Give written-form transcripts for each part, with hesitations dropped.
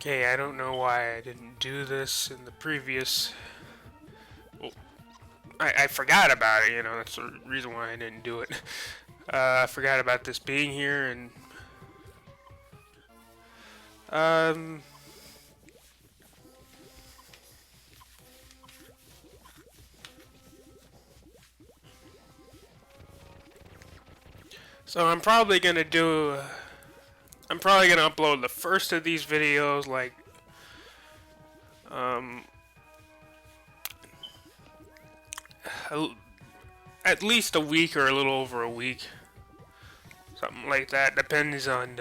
Okay, I don't know why I didn't do this in the previous... Well, I forgot about it, you know, that's the reason why I didn't do it. I forgot about this being here, and... Um... So I'm probably gonna do... I'm probably gonna upload the first of these videos, like... Um... At least a week or a little over a week. Something like that. Depends on,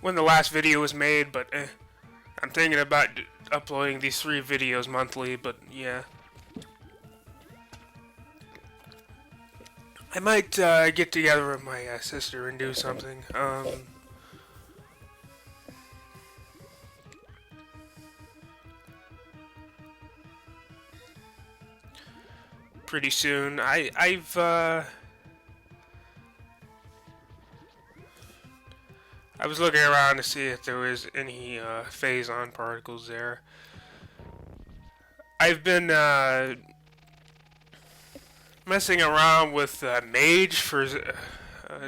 when the last video was made, but, I'm thinking about uploading these 3 videos monthly, but, yeah. I might, get together with my, sister and do something, pretty soon. I was looking around to see if there was any phazon particles there. I've been messing around with Mage for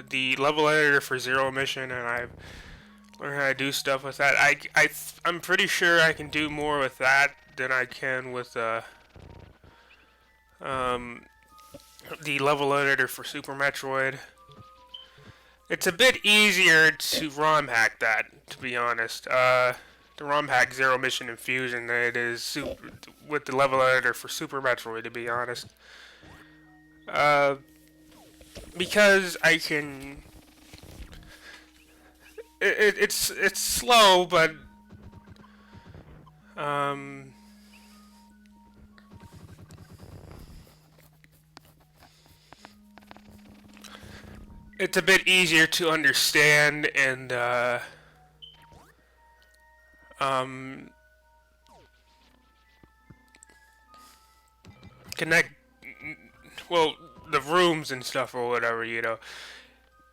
the level editor for Zero Mission, and I've learned how to do stuff with that. I'm pretty sure I can do more with that than I can with um, the level editor for Super Metroid. It's a bit easier to ROM hack that, to be honest. To ROM hack Zero Mission and Fusion than it is with the level editor for Super Metroid, to be honest. Because I can... It's slow, but... It's a bit easier to understand and, connect, well, the rooms and stuff or whatever, you know.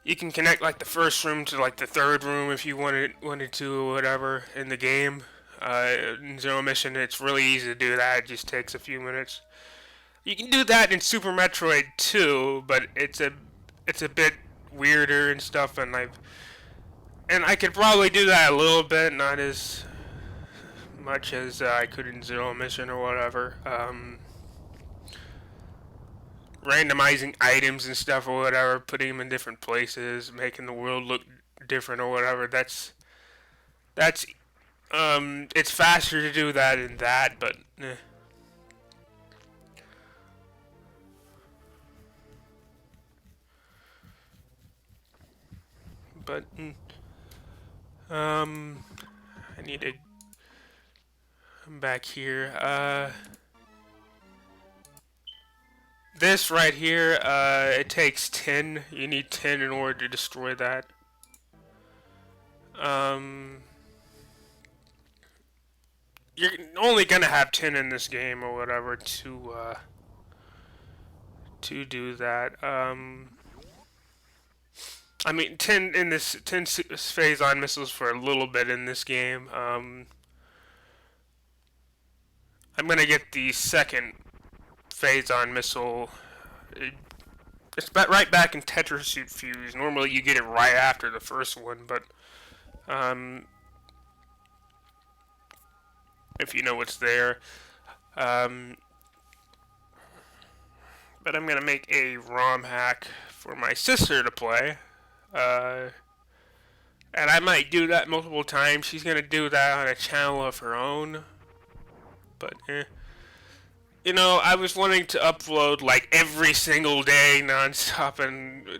You can connect, like, the first room to, like, the third room if you wanted to or whatever in the game. In Zero Mission, it's really easy to do that. It just takes a few minutes. You can do that in Super Metroid too, but it's a bit weirder and stuff, and I could probably do that a little bit, not as much as I could in Zero Mission or whatever. Randomizing items and stuff or whatever, putting them in different places, making the world look different or whatever. That's it's faster to do that in that, but. But I need to come back here. This right here, it takes 10. You need 10 in order to destroy that. You're only gonna have 10 in this game or whatever to do that. I mean, 10 in this 10 phazon missiles for a little bit in this game. I'm gonna get the second phazon missile. It's right back in Tetrasuit Fuse. Normally you get it right after the first one, but if you know what's there. But I'm gonna make a ROM hack for my sister to play. And I might do that multiple times. She's gonna do that on a channel of her own. But, you know, I was wanting to upload like every single day non-stop, and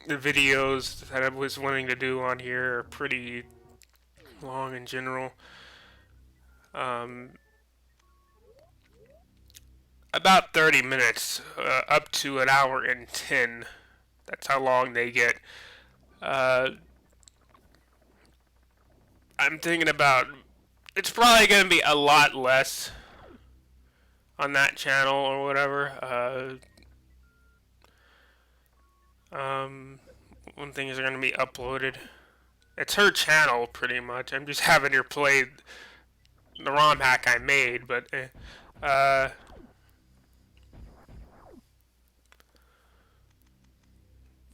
the videos that I was wanting to do on here are pretty long in general. About 30 minutes, up to an hour and 10. That's how long they get. I'm thinking about, it's probably going to be a lot less on that channel or whatever. When things are going to be uploaded. It's her channel, pretty much. I'm just having her play the ROM hack I made, but uh,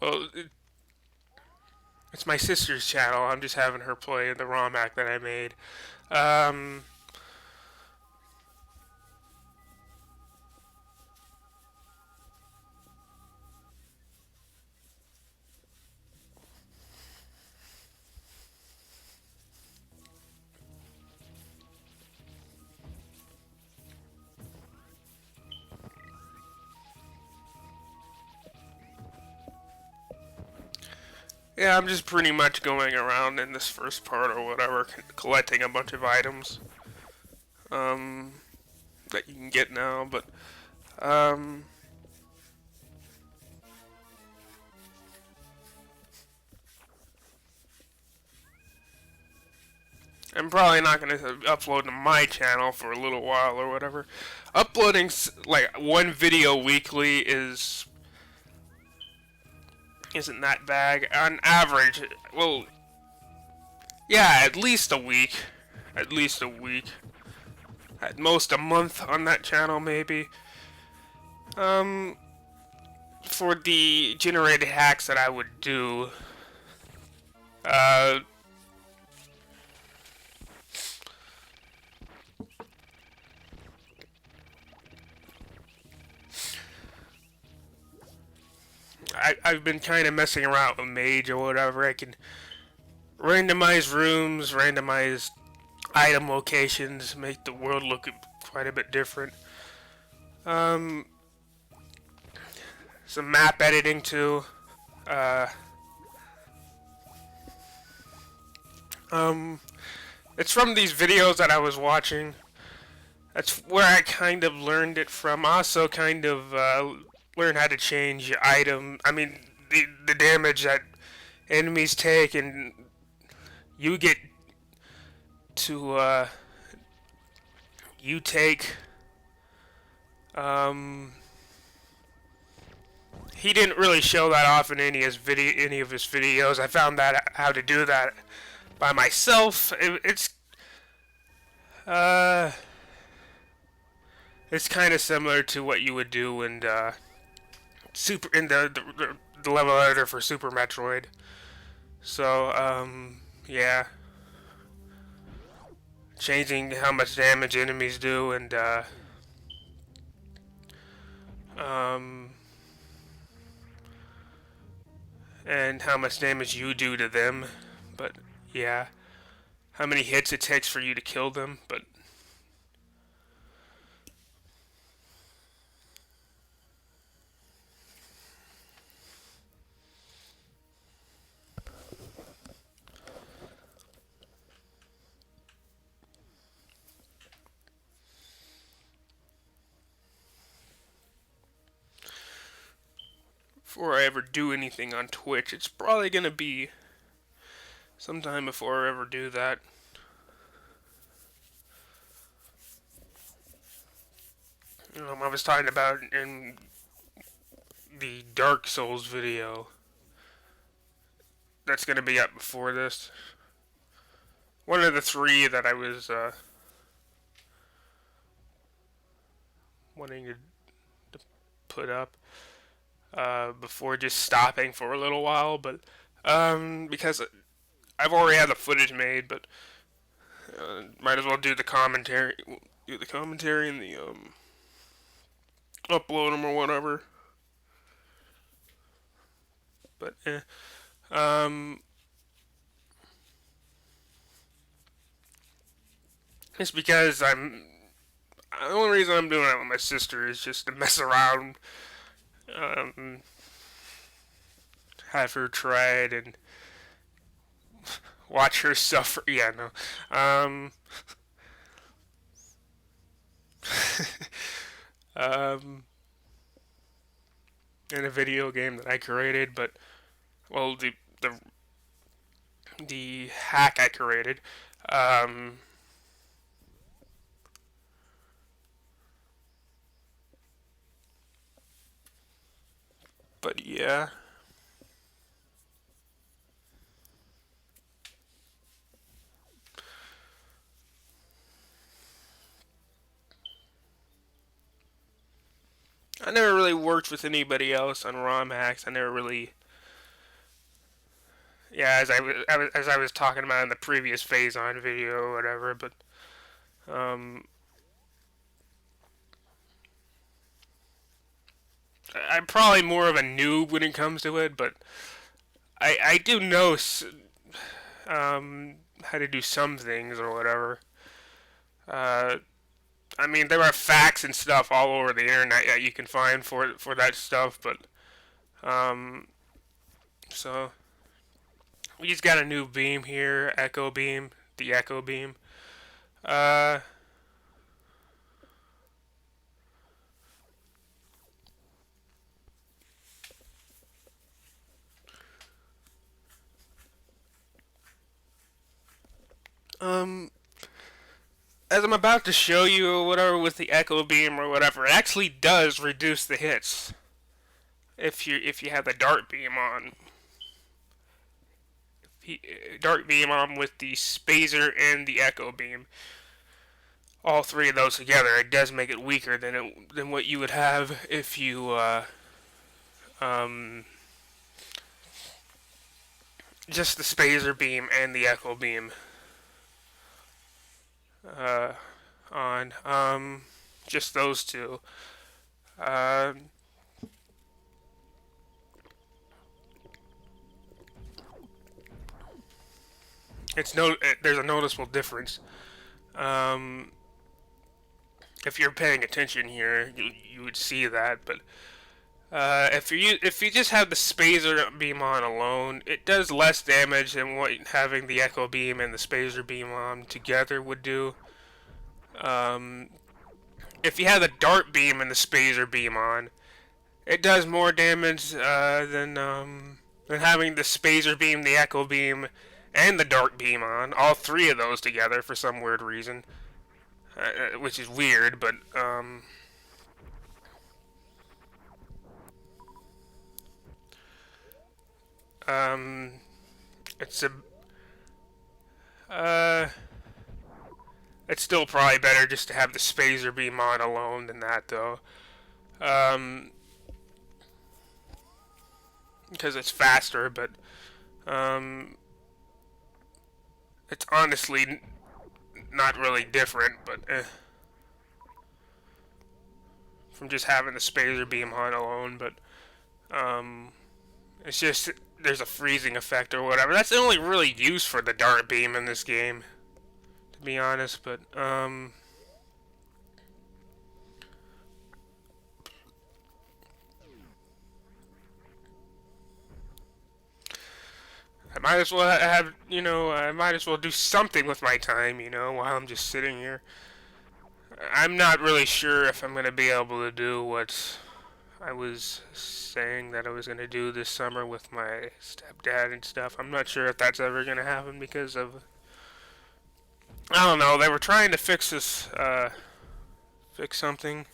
well, it's my sister's channel. I'm just having her play the ROM hack that I made. Um, yeah, I'm just pretty much going around in this first part or whatever, collecting a bunch of items um, that you can get now. But um, I'm probably not going to upload to my channel for a little while or whatever. Uploading like one video weekly isn't that bad on average. Well, yeah, at least a week. At least a week. At most a month on that channel, maybe. Um, for the generated hacks that I would do, uh, I've been kind of messing around with Mage or whatever. I can randomize rooms, randomize item locations, make the world look quite a bit different. Um, some map editing too. Uh, um, it's from these videos that I was watching. That's where I kind of learned it from. I also kind of learned how to change item. I mean, the damage that enemies take, and you get to you take. Um, he didn't really show that off in any of his videos. I found that how to do that by myself. Uh, it's kind of similar to what you would do in super in the level editor for Super Metroid. So yeah, changing how much damage enemies do and um and how much damage you do to them. But yeah, how many hits it takes for you to kill them. But before I ever do anything on Twitch, it's probably gonna be sometime before I ever do that. I was talking about in the Dark Souls video that's gonna be up before this. One of the three that I was wanting to put up before just stopping for a little while, but because I've already had the footage made, but might as well do the commentary, and the upload them or whatever. But it's because the only reason I'm doing it with my sister is just to mess around, um, have her try it and watch her suffer. Yeah, no. Um, in a video game that I created, but well, the hack I created. Um, but yeah. I never really worked with anybody else on ROM hacks. I never really, yeah, as I was talking about in the previous phase on video or whatever. But um, I'm probably more of a noob when it comes to it. But I do know how to do some things or whatever. Uh, I mean, there are facts and stuff all over the internet that you can find for that stuff, but um, so we just got a new beam here, Echo Beam, the Echo Beam. Uh, um, as I'm about to show you or whatever with the Echo Beam or whatever, it actually does reduce the hits if you have the Dart Beam on. Dart Beam on with the Spazer and the Echo Beam. All three of those together, it does make it weaker than what you would have if you um, just the Spazer Beam and the Echo Beam uh, on. Just those two. Uh, there's a noticeable difference. Um, if you're paying attention here, you would see that. But if you just have the Spazer beam on alone, it does less damage than what having the Echo beam and the Spazer beam on together would do. Um, if you have the Dart beam and the Spazer beam on, it does more damage than having the Spazer beam, the Echo beam, and the Dart beam on. All three of those together for some weird reason, which is weird, but um, it's a uh, it's still probably better just to have the Spazer beam on alone than that, though. Um, because it's faster, but um, it's honestly not really different, but from just having the Spazer beam on alone, but um, it's just there's a freezing effect or whatever. That's the only really use for the Dart beam in this game, to be honest. But I might as well have I might as well do something with my time, while I'm just sitting here. I'm not really sure if I'm gonna be able to do what I was saying that I was gonna do this summer with my stepdad and stuff. I'm not sure if that's ever gonna happen because of I don't know. They were trying to fix something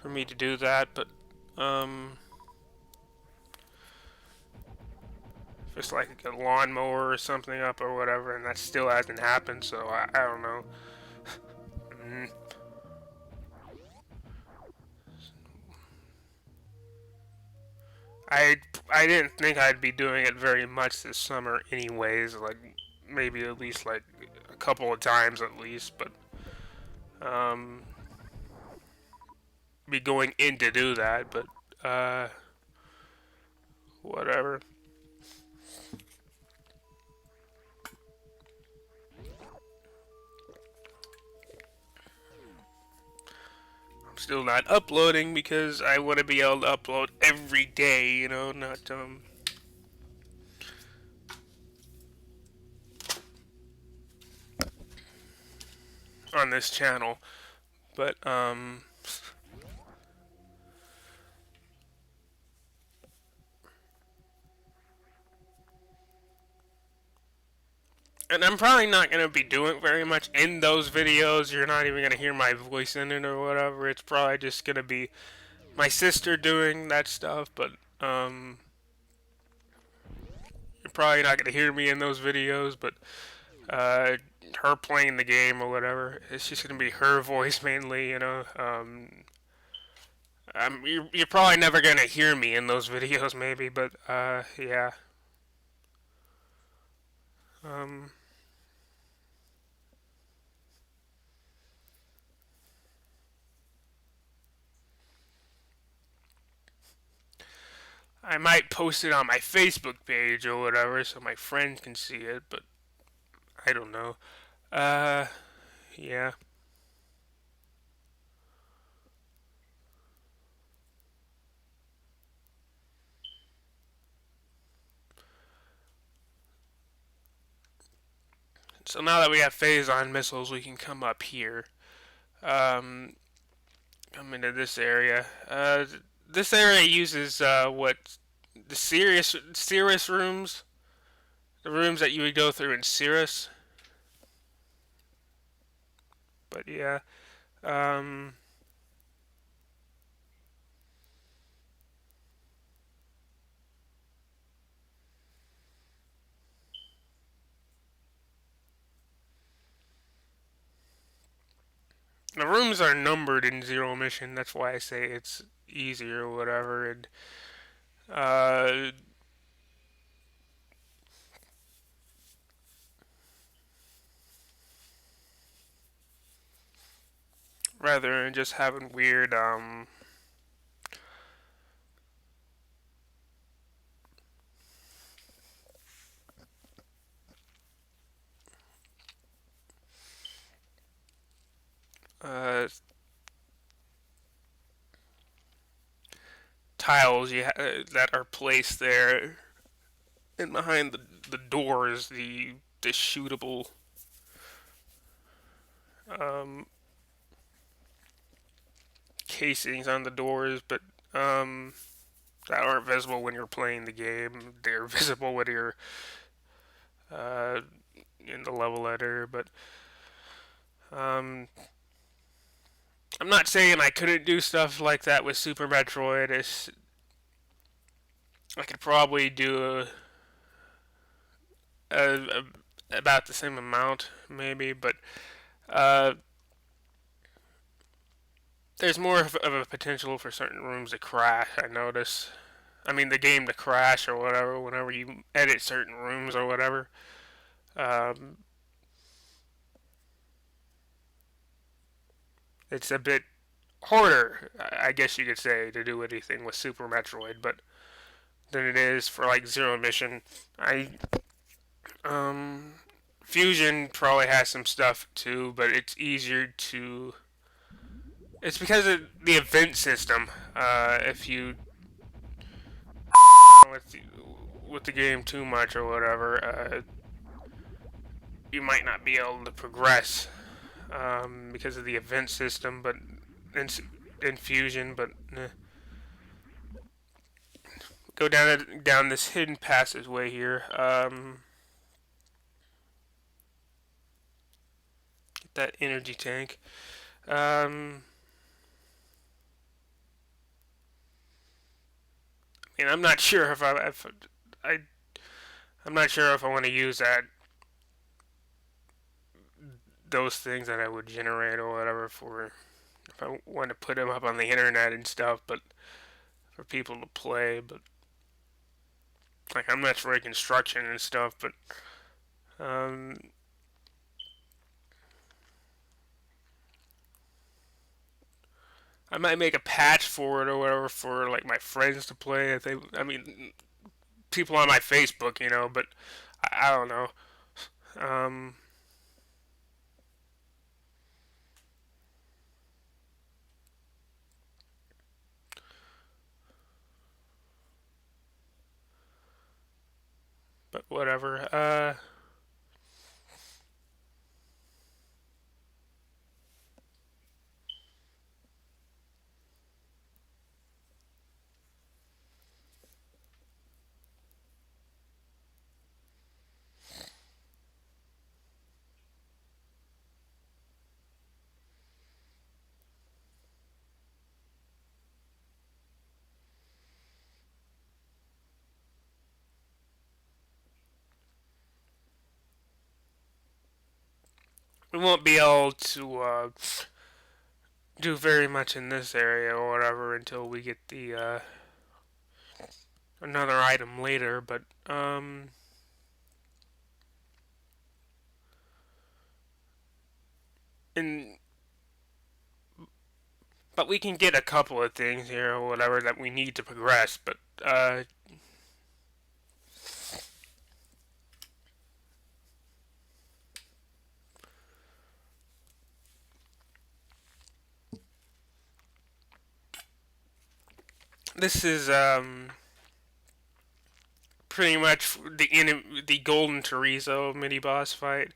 for me to do that, but if it's like a lawnmower or something up or whatever, and that still hasn't happened, so I don't know. I didn't think I'd be doing it very much this summer, anyways. Like maybe at least like a couple of times at least, but um, be going in to do that. But whatever. Still not uploading because I want to be able to upload every day, not on this channel. But and I'm probably not going to be doing very much in those videos. You're not even going to hear my voice in it or whatever. It's probably just going to be my sister doing that stuff, but you're probably not going to hear me in those videos, but her playing the game or whatever. It's just going to be her voice mainly, you're probably never gonna hear me in those videos, maybe, but yeah. Um, I might post it on my Facebook page or whatever, so my friends can see it, but I don't know. Uh, yeah. So now that we have phazon missiles, we can come up here. Um, come into this area. This area uses what the Cirrus rooms, the rooms that you would go through in Cirrus. But yeah, um, the rooms are numbered in Zero Mission. That's why I say it's easier or whatever. And uh, rather than just having weird uh, tiles that are placed there, and behind the doors, the shootable um, casings on the doors, but um, that aren't visible when you're playing the game. They're visible when you're uh, in the level editor. But um, I'm not saying I couldn't do stuff like that with Super Metroid. I could probably do about the same amount, maybe, but uh, there's more of a potential for certain rooms to crash. I notice. I mean, the game to crash or whatever whenever you edit certain rooms or whatever. Um, it's a bit harder, I guess you could say, to do anything with Super Metroid, but than it is for like Zero Mission. I um, Fusion probably has some stuff too, but it's easier to. It's because of the event system. If you with with the game too much or whatever, you might not be able to progress because of the event system. But in, in Fusion, but go down this hidden passageway here. Get that energy tank. Um, and I'm not sure I I'm not sure if I want to use those things that I would generate or whatever for if I want to put them up on the internet and stuff, but for people to play. But like I'm not for construction and stuff, but um, I might make a patch for it or whatever for like my friends to play. If they, I mean, people on my Facebook, but I don't know. Um, but whatever. We won't be able to do very much in this area or whatever until we get the another item later. But in but we can get a couple of things here or whatever that we need to progress. But this is pretty much the Golden Chorizo mini boss fight.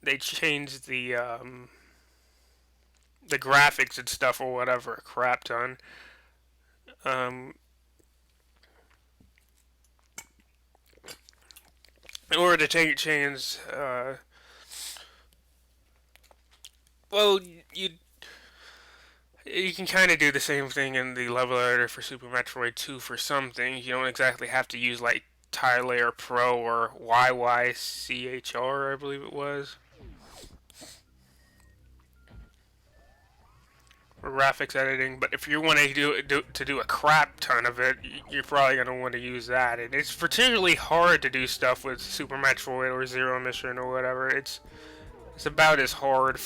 They changed the graphics and stuff or whatever a crap ton. Um, in order to take change, well, you you can kind of do the same thing in the level editor for Super Metroid 2 for some things. You don't exactly have to use like Tile Layer Pro or YYCHR, I believe it was, for graphics editing. But if you want to do a crap ton of it, you're probably gonna want to use that. And it's particularly hard to do stuff with Super Metroid or Zero Mission or whatever. It's about as hard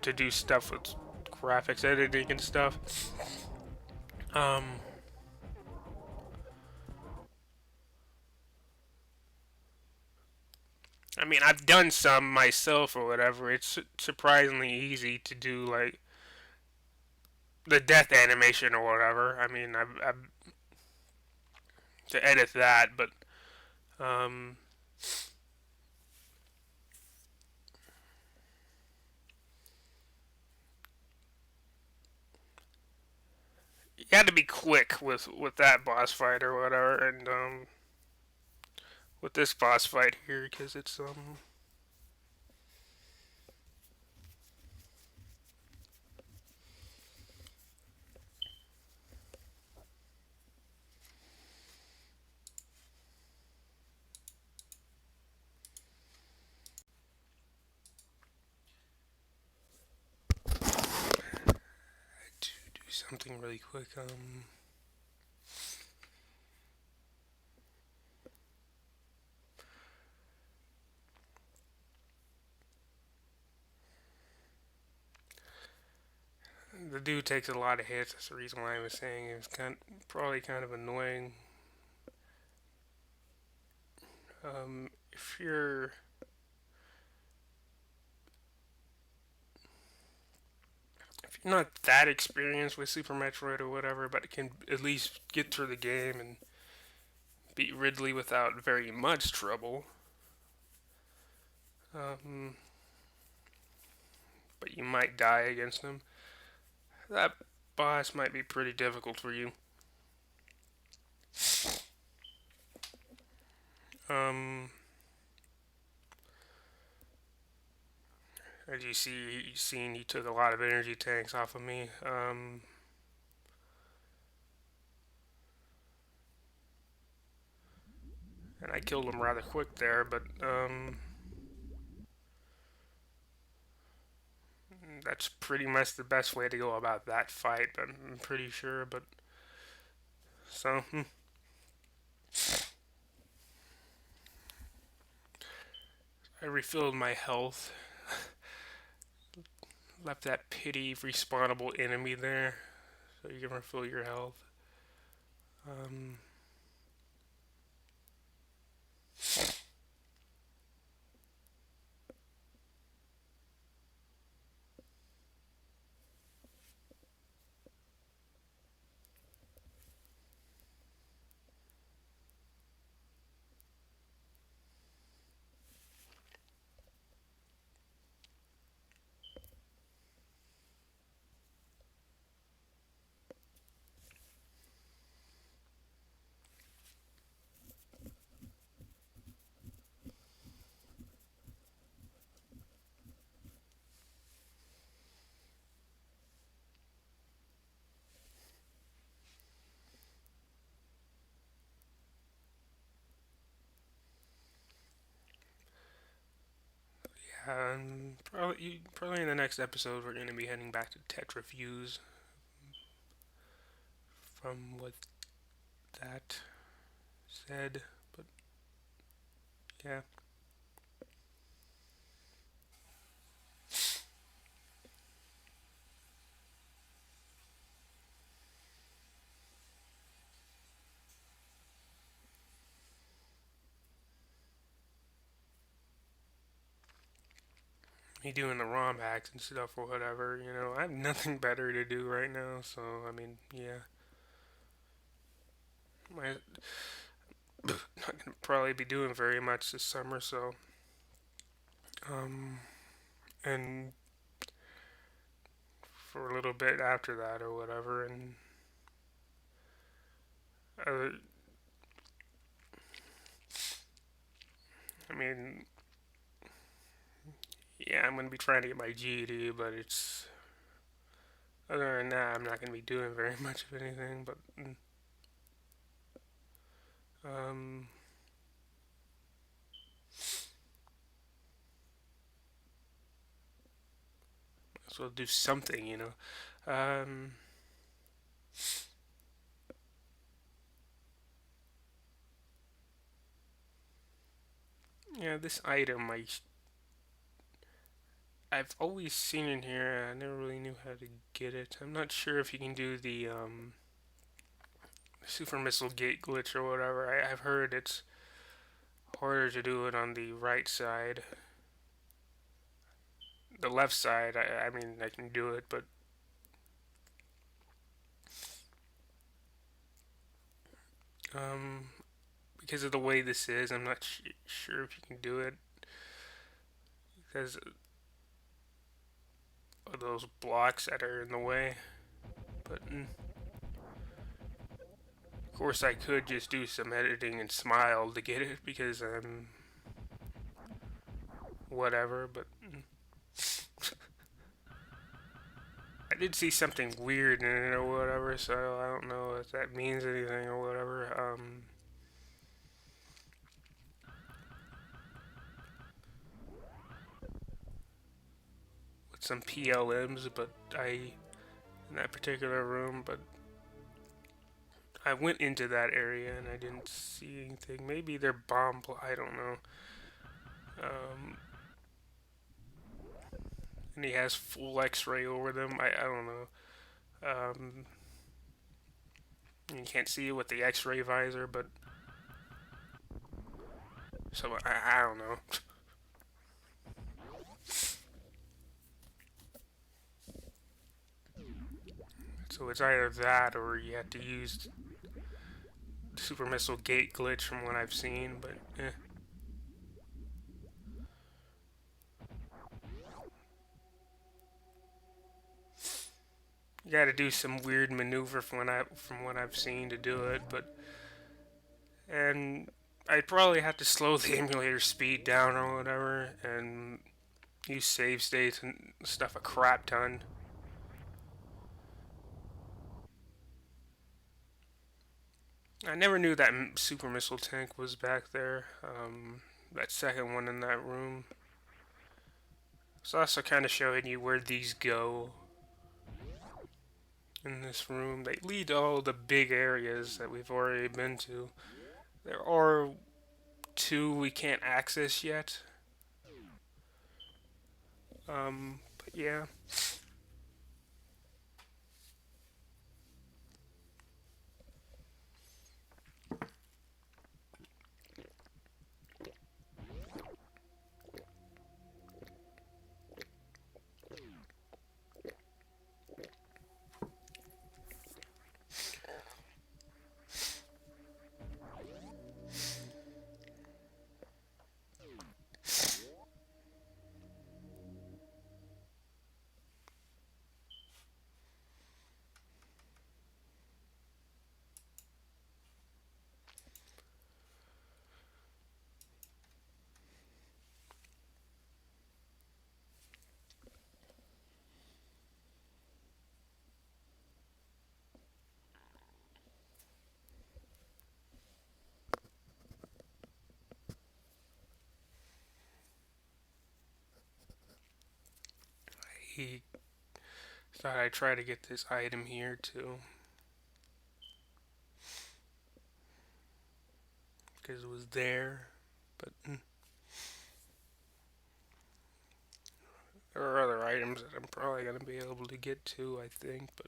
to do stuff with graphics editing and stuff. Um, I mean, I've done some myself or whatever. It's surprisingly easy to do like the death animation or whatever. I mean, I've to edit that, but um, you got to be quick with that boss fight or whatever, and with this boss fight here because it's to do something really quick. The dude takes a lot of hits. That's the reason why I was saying it was probably kind of annoying. If you're not that experienced with Super Metroid or whatever, but can at least get through the game and beat Ridley without very much trouble, um, but you might die against him. That boss might be pretty difficult for you. Um, as you seen, he took a lot of energy tanks off of me. And I killed him rather quick there, but that's pretty much the best way to go about that fight. I'm pretty sure, but so I refilled my health. Left that pity respawnable enemy there, so you can refill your health. Um, Probably in the next episode, we're going to be heading back to Tetrafuse from what that said. But yeah. Me doing the ROM hacks and stuff or whatever, I have nothing better to do right now, so I mean, yeah. My not gonna probably be doing very much this summer, so um and for a little bit after that or whatever, and uh, I mean, yeah, I'm gonna be trying to get my GED, but it's other than that, I'm not gonna be doing very much of anything, but um so I'll do something. Um, yeah, this item I've always seen in here. I never really knew how to get it. I'm not sure if you can do the super missile gate glitch or whatever. I've heard it's harder to do it on the right side. The left side, I mean, I can do it, but um, because of the way this is, I'm not sure if you can do it because of those blocks that are in the way. But of course, I could just do some editing and smile to get it because I'm whatever. But I did see something weird in it or whatever, so I don't know if that means anything or whatever. With some PLMs, but in that particular room, but I went into that area and I didn't see anything. Maybe they're I don't know. Um, and he has full X-ray over them. I don't know. Um, you can't see it with the X-ray visor, but so I don't know. So it's either that or you have to use super missile gate glitch from what I've seen, but you got to do some weird maneuver from what I've seen to do it, but and I'd probably have to slow the emulator speed down or whatever, and use save states and stuff a crap ton. I never knew that super missile tank was back there. That second one in that room. It's also kind of showing you where these go in this room. They lead to all the big areas that we've already been to. There are two we can't access yet. But yeah. he thought I'd try to get this item here too. Because it was there. But there are other items that I'm probably going to be able to get to, I think. But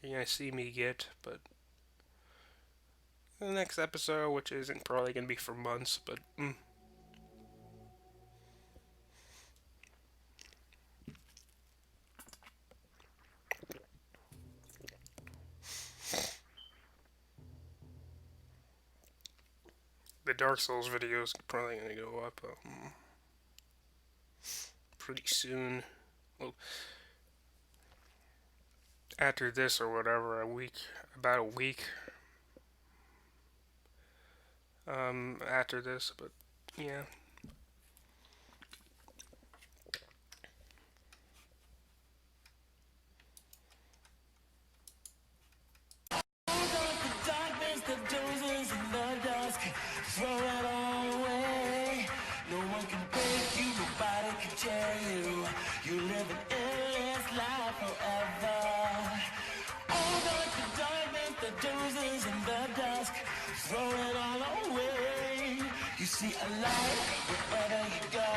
you're going to see me get. But the next episode, which isn't probably going to be for months, but the Dark Souls videos are probably going to go up pretty soon. Well, after this or whatever, about a week after this, but yeah. Throw it all away. No one can break you, nobody can tear you. You live an endless life forever. All the darkness, the dozens in the dusk. Throw it all away. You see a light wherever you go.